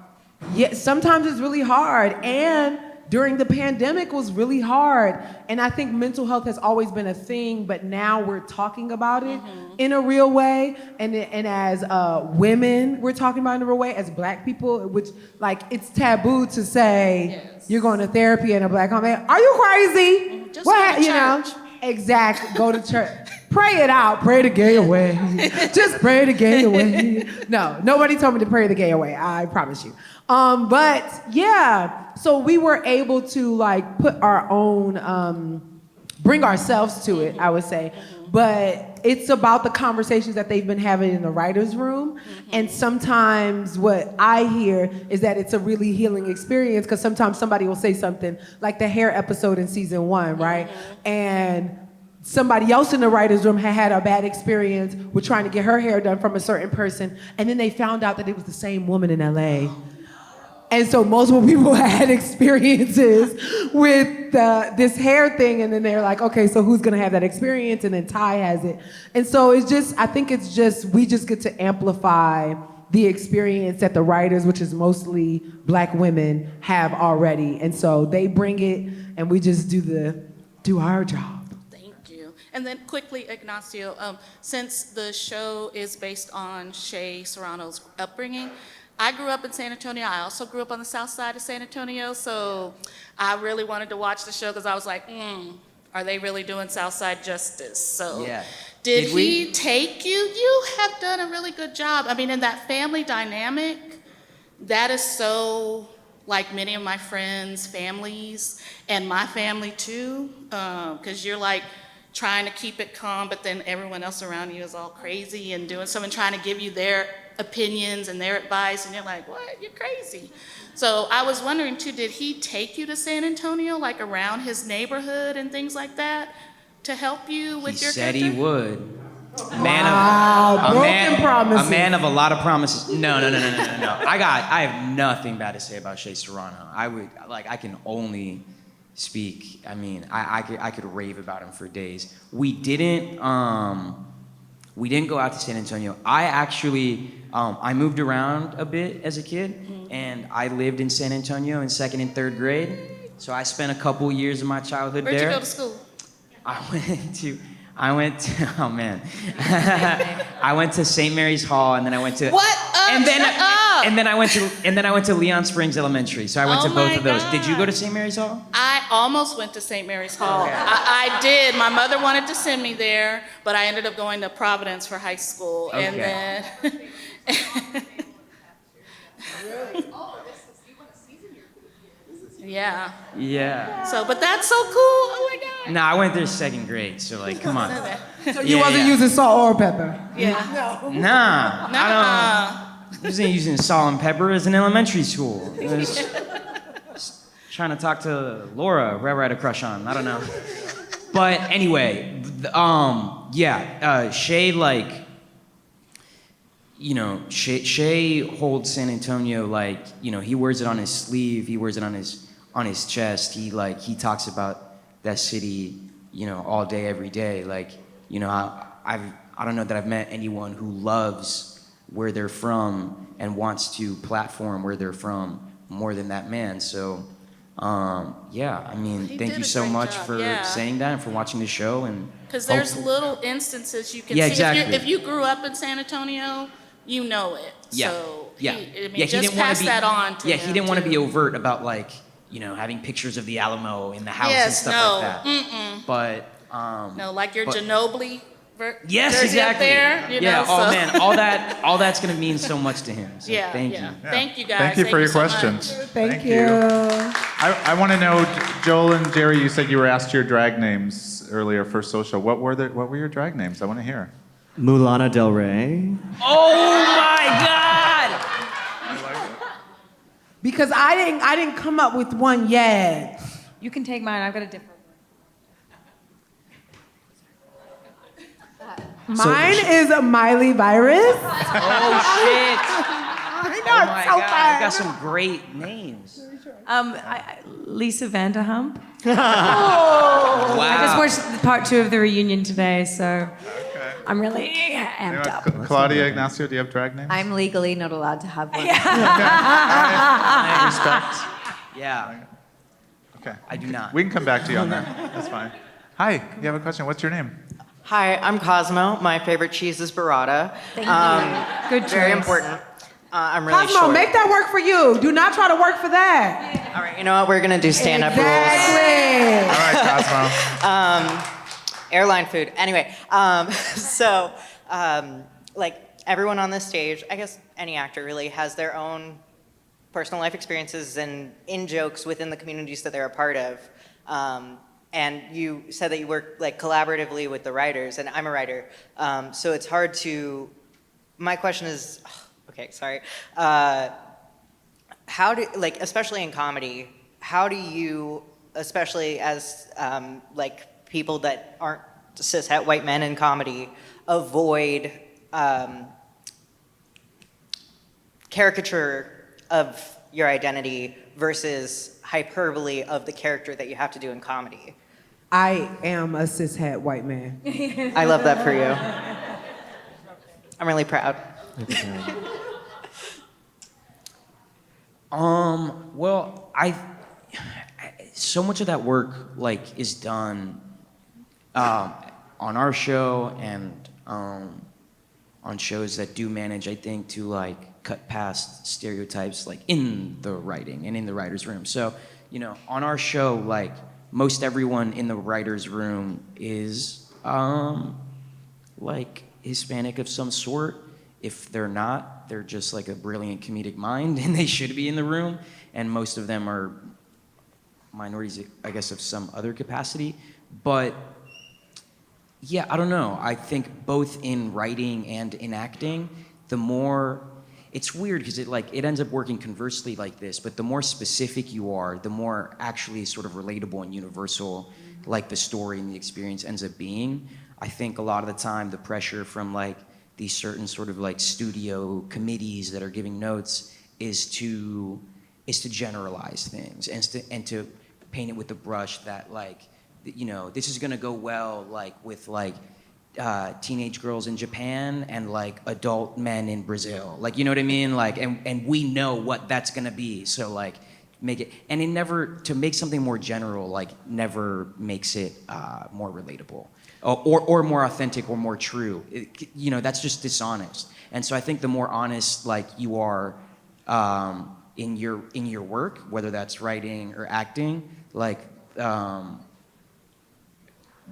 sometimes it's really hard. And during the pandemic was really hard. And I think mental health has always been a thing, but now we're talking about it in a real way. And as women, we're talking about it in a real way. As Black people, which like it's taboo to say you're going to therapy in a Black home. Are you crazy? Just go to church. Exactly. Go to church. Pray it out. Pray the gay away. Just pray the gay away. No, nobody told me to pray the gay away. I promise you. But yeah, so we were able to like put our own, bring ourselves to it, I would say. But it's about the conversations that they've been having in the writer's room. And sometimes what I hear is that it's a really healing experience because sometimes somebody will say something like the hair episode in season 1, right? And somebody else in the writer's room had a bad experience with trying to get her hair done from a certain person. And then they found out that it was the same woman in LA. And so multiple people had experiences with this hair thing, and then they're like, okay, so who's gonna have that experience? And then Ty has it. And so it's just, I think it's just, we just get to amplify the experience that the writers, which is mostly Black women, have already. And so they bring it, and we just do our job. Thank you. And then quickly, Ignacio, since the show is based on Shea Serrano's upbringing, I grew up in San Antonio. I also grew up on the south side of San Antonio, so I really wanted to watch the show because I was like, are they really doing south side justice? So did he take you? You have done a really good job. I mean, in that family dynamic, that is so like many of my friends' families and my family too, because you're like trying to keep it calm, but then everyone else around you is all crazy and doing something, trying to give you their opinions and their advice, and you're like, what? You're crazy. So I was wondering too, did he take you to San Antonio, like around his neighborhood and things like that, to help you with your character? He said he would. A man of a lot of promises. No. I have nothing bad to say about Shea Serrano. I can only speak. I mean, I could rave about him for days. We didn't go out to San Antonio. I actually, I moved around a bit as a kid, and I lived in San Antonio in 2nd and 3rd grade. So I spent a couple years of my childhood there. Where'd you go to school? I went to, oh man. I went to St. Mary's Hall, and then I went to... What? and then I went to Leon Springs Elementary, so I went Oh to both my of those. Did you go to God. St. Mary's Hall? I almost went to St. Mary's Hall. I did. My mother wanted to send me there, but I ended up going to Providence for high school. And Okay. then. Yeah. Yeah. So, but that's so cool. Oh my God. No, I went there second grade, so like, come on. So you wasn't using salt or pepper? Yeah. Nah, Nuh-uh. I wasn't using salt and pepper as an elementary school. I was trying to talk to Laura, whoever I had a crush on. I don't know. But anyway, Shay, like, you know, Shay holds San Antonio like, you know, he wears it on his sleeve, he wears it on his chest. He talks about that city, you know, all day, every day. Like, you know, I don't know that I've met anyone who loves where they're from and wants to platform where they're from more than that man. So, yeah, I mean, He thank did you a so great much job, for yeah. saying that and for watching the show. And Because there's hopefully- little instances you can Yeah, see. exactly. If you grew up in San Antonio, you know it. Yeah. So, yeah. he didn't wanna pass that on to Yeah, him, he didn't want to too. be overt about, like, you know, having pictures of the Alamo in the house and Yes, stuff no. like that. Mm-mm. But No, like your but- Ginobili yes, jersey exactly. up there. You yeah. know, Oh so. man, all that's gonna mean so much to him. So Yeah, thank yeah. you. Yeah. Thank you guys. Thank you for your so much. questions. Thank you. I want to know, Joel and Jerry, you said you were asked your drag names earlier for social. What were your drag names? I want to hear. Mulana Del Rey. Oh my God! Because I didn't come up with one yet. You can take mine. I've got a different Mine is Miley Virus. Oh shit! I know, Oh it's my so God! I've bad. got some great names. Lisa Vanderhump. Wow. I just watched part 2 of the reunion today, so I'm really amped up. Claudia, Ignacio, do you have drag names? I'm legally not allowed to have one. I respect. Yeah, Okay. I do not. We can come back to you on that. That's fine. Hi, you have a question. What's your name? Hi, I'm Cosmo. My favorite cheese is burrata. Thank you. Good Very choice. important. I'm really Cosmo, short. make that work for you. Do not try to work for that. All right, you know what? We're gonna do stand-up rules. Exactly. All right, Cosmo. Airline food. Anyway, like everyone on this stage, I guess any actor really has their own personal life experiences and in-jokes within the communities that they're a part of. And you said that you work like collaboratively with the writers, and I'm a writer, so it's hard to. My question is, okay, sorry. How do, like, especially in comedy, how do you, especially as like people that aren't cishet white men in comedy, avoid caricature of your identity versus hyperbole of the character that you have to do in comedy? I am a cishet white man. I love that for you. I'm really proud. Well, so much of that work like is done on our show and on shows that do manage, I think, to like cut past stereotypes like in the writing and in the writer's room. So, you know, on our show, like most everyone in the writer's room is like Hispanic of some sort. If they're not, they're just like a brilliant comedic mind and they should be in the room. And most of them are minorities, I guess, of some other capacity. But yeah, I don't know. I think both in writing and in acting, the more, it's weird because it ends up working conversely like this, but the more specific you are, the more actually sort of relatable and universal like the story and the experience ends up being. I think a lot of the time the pressure from like these certain sort of like studio committees that are giving notes is to generalize things and to paint it with the brush that like, you know, this is gonna go well like with like teenage girls in Japan and like adult men in Brazil. Like, you know what I mean? Like, and we know what that's gonna be. So like make it, and it never, to make something more general, like never makes it more relatable. Or more authentic or more true. You know, that's just dishonest. And so I think the more honest like you are in your work, whether that's writing or acting, like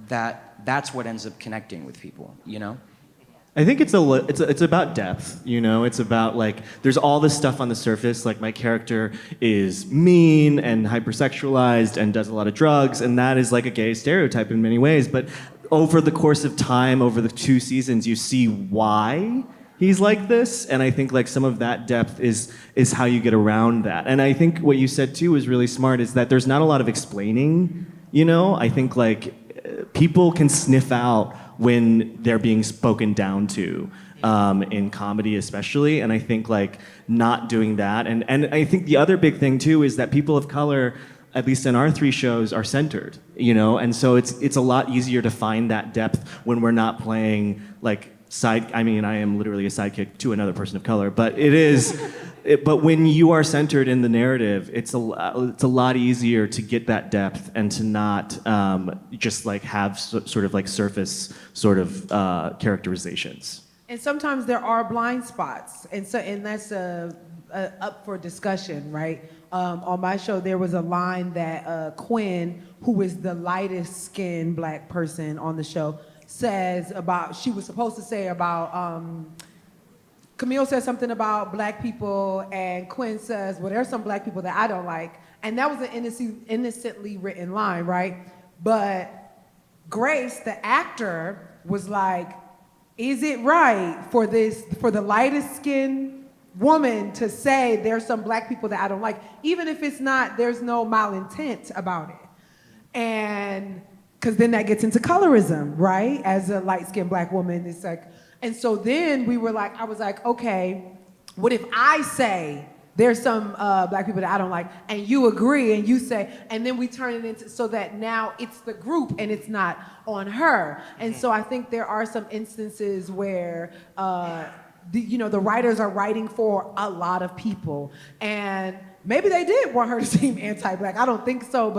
that's what ends up connecting with people, you know? I think it's about depth, you know? It's about like, there's all this stuff on the surface, like my character is mean and hypersexualized and does a lot of drugs, and that is like a gay stereotype in many ways, but over the course of time, over the 2 seasons, you see why he's like this, and I think like some of that depth is how you get around that. And I think what you said too is really smart, is that there's not a lot of explaining, you know? I think like people can sniff out when they're being spoken down to, in comedy especially, and I think like not doing that, and I think the other big thing too is that people of color, at least in our 3 shows, are centered, you know, and so it's a lot easier to find that depth when we're not playing like I am literally a sidekick to another person of color, but but when you are centered in the narrative, it's a lot easier to get that depth and to not just like have sort of like surface sort of characterizations. And sometimes there are blind spots, and that's up for discussion, right? On my show, there was a line that Quinn, who is the lightest skinned black person on the show, she was supposed to say about, Camille says something about black people, and Quinn says, well, there's some black people that I don't like. And that was an innocently written line, right? But Grace, the actor, was like, is it right for the lightest skinned woman to say there's some black people that I don't like, even if it's not, there's no malintent about it? And because then that gets into colorism, right? As a light-skinned black woman, it's like, and so then I was like, okay, what if I say there's some black people that I don't like, and you agree, and you say, and then we turn it into, so that now it's the group and it's not on her. And so I think there are some instances where, the writers are writing for a lot of people, and maybe they did want her to seem anti-black. I don't think so,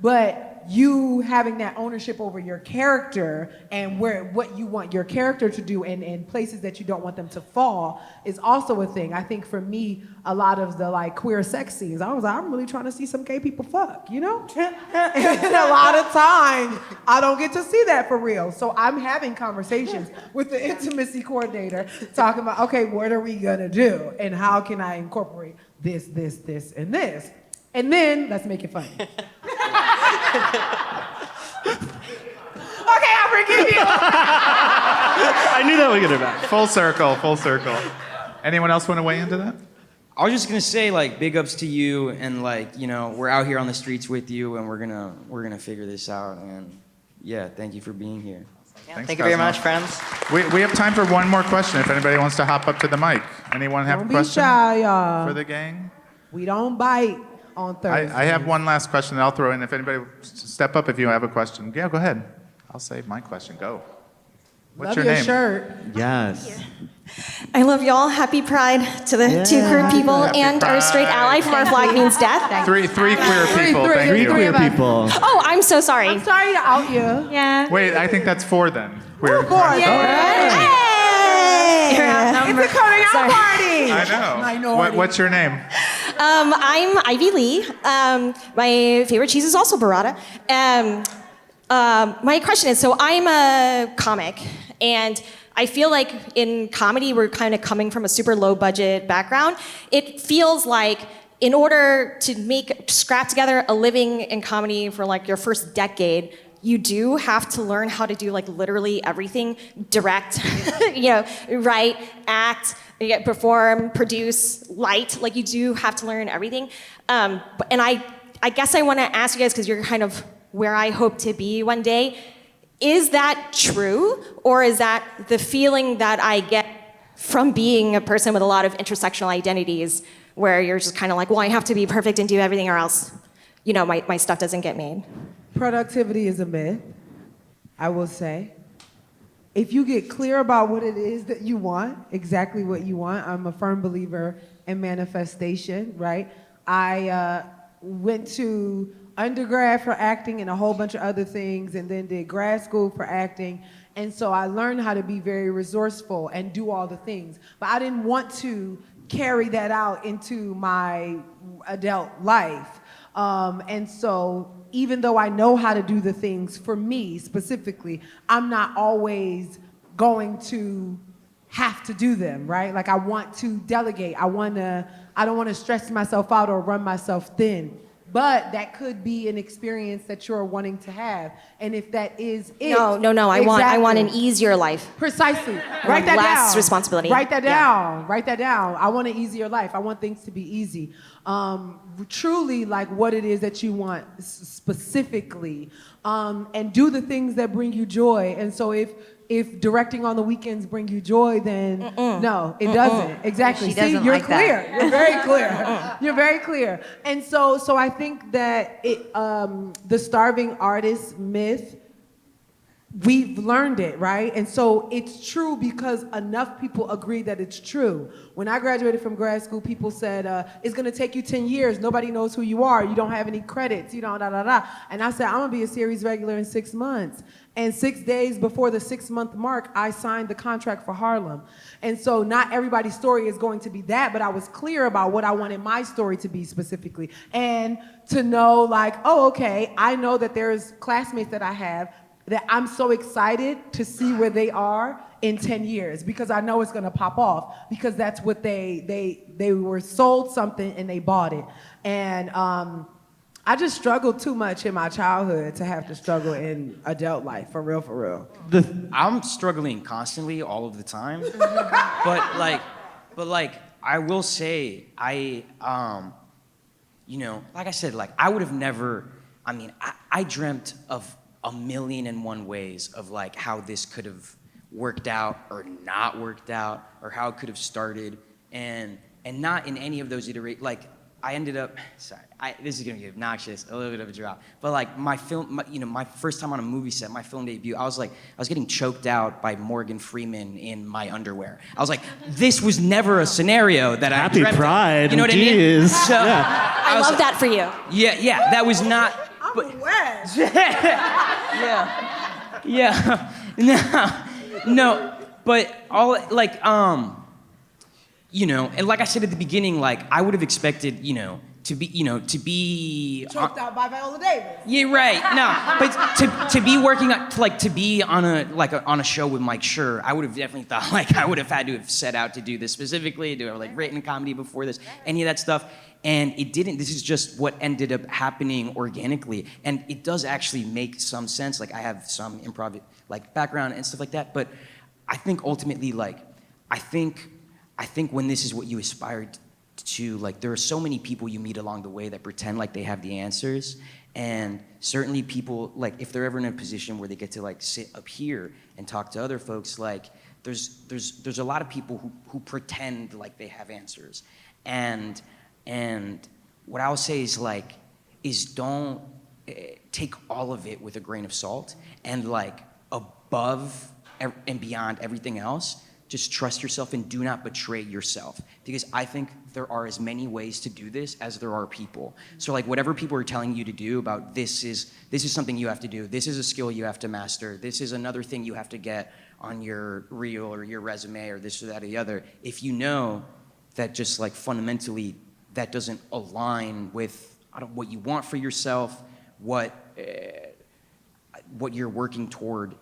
but you having that ownership over your character and what you want your character to do and places that you don't want them to fall is also a thing. I think for me, a lot of the like queer sex scenes, I was like, I'm really trying to see some gay people fuck, you know? And a lot of times, I don't get to see that for real. So I'm having conversations with the intimacy coordinator talking about, okay, what are we gonna do? And how can I incorporate this, and this? And then, let's make it funny. Okay, I forgive you. I knew that would get it back. Full circle. Anyone else want to weigh into that? I was just gonna say, like, big ups to you, and like, you know, we're out here on the streets with you, and we're gonna figure this out, and yeah, thank you for being here. Yeah, thank you very much, friends. We have time for one more question. If anybody wants to hop up to the mic. Anyone have a question shy, y'all. for the gang? We don't bite on Thursday. I have one last question that I'll throw in. If anybody step up if you have a question. Yeah, go ahead. I'll save my question. Go. What's Love your your name? shirt. Yes. I love y'all. Happy Pride to the 2 queer people Happy and our straight Pride. ally from Our Flag Means Death. Three queer people. Thank Three you. queer people. Oh, I'm so sorry. I'm sorry to out you. Yeah. Wait, I think that's 4 then. Queer. Of course. Hey! It's a coming out party. I know. Minority. What's your name? I'm Ivy Lee. My favorite cheese is also burrata. My question is, so I'm a comic, and I feel like in comedy, we're kind of coming from a super low budget background. It feels like in order to scrap together a living in comedy for like your first decade, you do have to learn how to do like literally everything, direct, write, act, perform, produce, light, like you do have to learn everything. And I guess I want to ask you guys, because you're kind of where I hope to be one day, is that true, or is that the feeling that I get from being a person with a lot of intersectional identities, where you're just kind of like, well, I have to be perfect and do everything, or else, my stuff doesn't get made? Productivity is a myth, I will say. If you get clear about what it is that you want, exactly what you want, I'm a firm believer in manifestation, right? I went to undergrad for acting and a whole bunch of other things, and then did grad school for acting. And so I learned how to be very resourceful and do all the things. But I didn't want to carry that out into my adult life. And so even though I know how to do the things for me specifically, I'm not always going to have to do them, right? Like I want to delegate. I don't want to stress myself out or run myself thin. But that could be an experience that you're wanting to have. And if that is it. No. I want an easier life. Precisely. Write that less down. responsibility. Write that down. Yeah. Write that down. I want an easier life. I want things to be easy. Truly like what it is that you want specifically. And do the things that bring you joy. And so if directing on the weekends bring you joy, then no, it doesn't. Exactly. She doesn't you're like clear. that. You're very clear. You're very clear. And so I think that the starving artist myth, we've learned it, right? And so it's true because enough people agree that it's true. When I graduated from grad school, people said, it's gonna take you 10 years. Nobody knows who you are. You don't have any credits, you know, And I said, I'm gonna be a series regular in 6 months. And 6 days before the 6-month mark, I signed the contract for Harlem. And so not everybody's story is going to be that, but I was clear about what I wanted my story to be specifically. And to know like, oh, okay, I know that there's classmates that I have that I'm so excited to see where they are in 10 years because I know it's gonna pop off because that's what they were sold something and they bought it. And I just struggled too much in my childhood to have to struggle in adult life, for real. I'm struggling constantly all of the time. but like I will say like I said, like I would have never, I dreamt of 1,000,001 ways of like how this could have worked out or not worked out or how it could have started and not in any of those iterations. Like I ended up, this is gonna be obnoxious, a little bit of a drop, but like my first time on a movie set, my film debut, I was getting choked out by Morgan Freeman in my underwear. I was like, this was never a scenario that I dreamt Happy Pride, of. You know what I mean? So, yeah. I love that for you. Yeah, that was not. I'm a wedge. Yeah. No, but all like and like I said at the beginning, like I would have expected, to be Choked out by Viola Davis. Yeah, right. No, but to be working to be on a show with Mike Schur, I would have definitely thought like I would have had to have set out to do this specifically, to have like written comedy before this, any of that stuff. And it didn't. This is just what ended up happening organically, and it does actually make some sense. Like I have some improv like background and stuff like that, but I think ultimately, like I think when this is what you aspired to, like there are so many people you meet along the way that pretend like they have the answers, and certainly people like if they're ever in a position where they get to like sit up here and talk to other folks, like there's a lot of people who pretend like they have answers, and what I'll say is don't take all of it with a grain of salt, and like above and beyond everything else, just trust yourself and do not betray yourself. Because I think there are as many ways to do this as there are people. So like whatever people are telling you to do about this is something you have to do, this is a skill you have to master, this is another thing you have to get on your reel or your resume or this or that or the other, if you know that just like fundamentally that doesn't align with what you want for yourself, what you're working toward,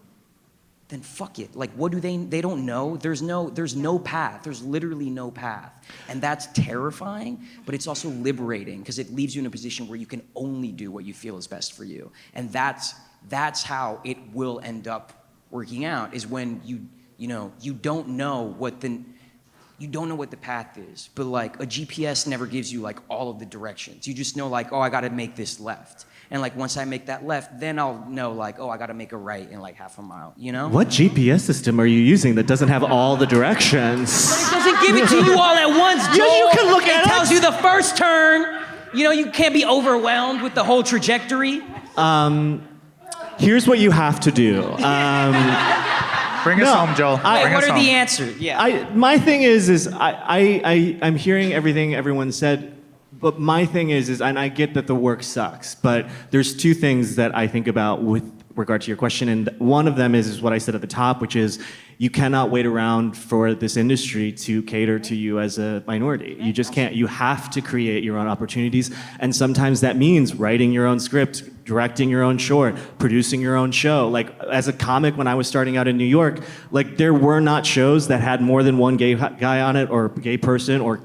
then fuck it. Like, what do they don't know. There's no path. There's literally no path. And that's terrifying, but it's also liberating because it leaves you in a position where you can only do what you feel is best for you. And that's how it will end up working out, is when you don't know what the path is, but like a GPS never gives you like all of the directions. You just know like, oh, I gotta make this left. And like once I make that left, then I'll know like, oh, I gotta make a right in like half a mile, What GPS system are you using that doesn't have all the directions? But it doesn't give it to you all at once, Joel. You can look at it. It tells you the first turn. You can't be overwhelmed with the whole trajectory. Here's what you have to do. Bring us home, Joel. What are the answers? Yeah. My thing is I'm hearing everything everyone said, but my thing is, and I get that the work sucks, but there's two things that I think about with regard to your question, and one of them is what I said at the top, which is you cannot wait around for this industry to cater to you as a minority. You just can't. You have to create your own opportunities, and sometimes that means writing your own script, directing your own short, producing your own show. Like, as a comic, when I was starting out in New York, like, there were not shows that had more than one gay guy on it, or gay person, or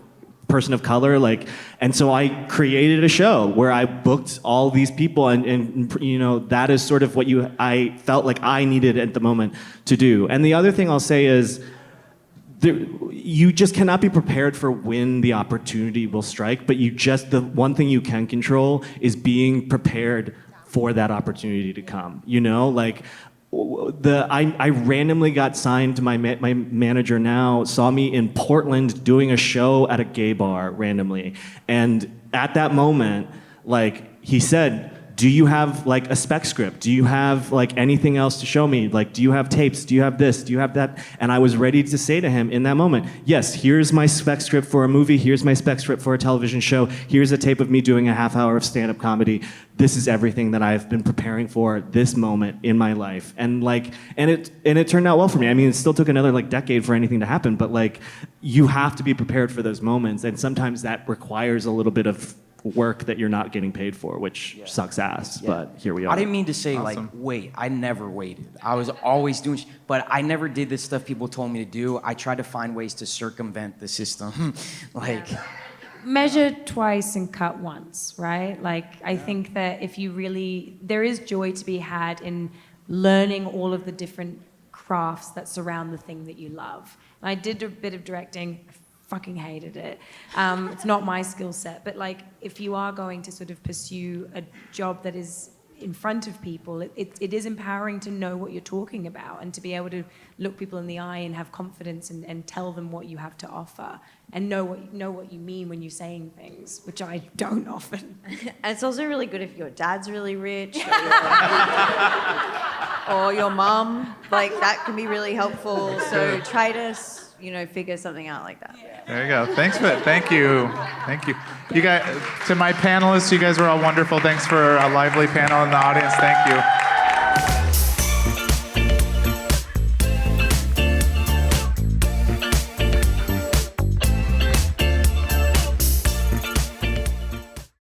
person of color, like, and so I created a show where I booked all these people, and you know, that is sort of what I felt like I needed at the moment to do. And the other thing I'll say is, you just cannot be prepared for when the opportunity will strike, but the one thing you can control is being prepared for that opportunity to come. You know, like, I randomly got signed to my manager now saw me in Portland doing a show at a gay bar randomly, and at that moment, like, he said, do you have like a spec script? Do you have like anything else to show me? Like, do you have tapes? Do you have this? Do you have that? And I was ready to say to him in that moment, yes, here's my spec script for a movie. Here's my spec script for a television show. Here's a tape of me doing a half hour of stand-up comedy. This is everything that I've been preparing for this moment in my life. And like, and it turned out well for me. I mean, it still took another like decade for anything to happen, but like, you have to be prepared for those moments. And sometimes that requires a little bit of work that you're not getting paid for, which sucks ass, but here we are. I didn't mean to say like, wait, I never waited. I was always doing, but I never did the stuff people told me to do. I tried to find ways to circumvent the system. Like, measure twice and cut once, right? Like, I think that if you really, there is joy to be had in learning all of the different crafts that surround the thing that you love. And I did a bit of directing. Fucking hated it. It's not my skill set, but like, if you are going to sort of pursue a job that is in front of people, it is empowering to know what you're talking about and to be able to look people in the eye and have confidence and tell them what you have to offer and know what you mean when you're saying things, which I don't often. And it's also really good if your dad's really rich or your mom, like, that can be really helpful. So try to, figure something out like that. There you go. Thank you. You guys, to my panelists, you guys were all wonderful. Thanks for a lively panel in the audience. Thank you.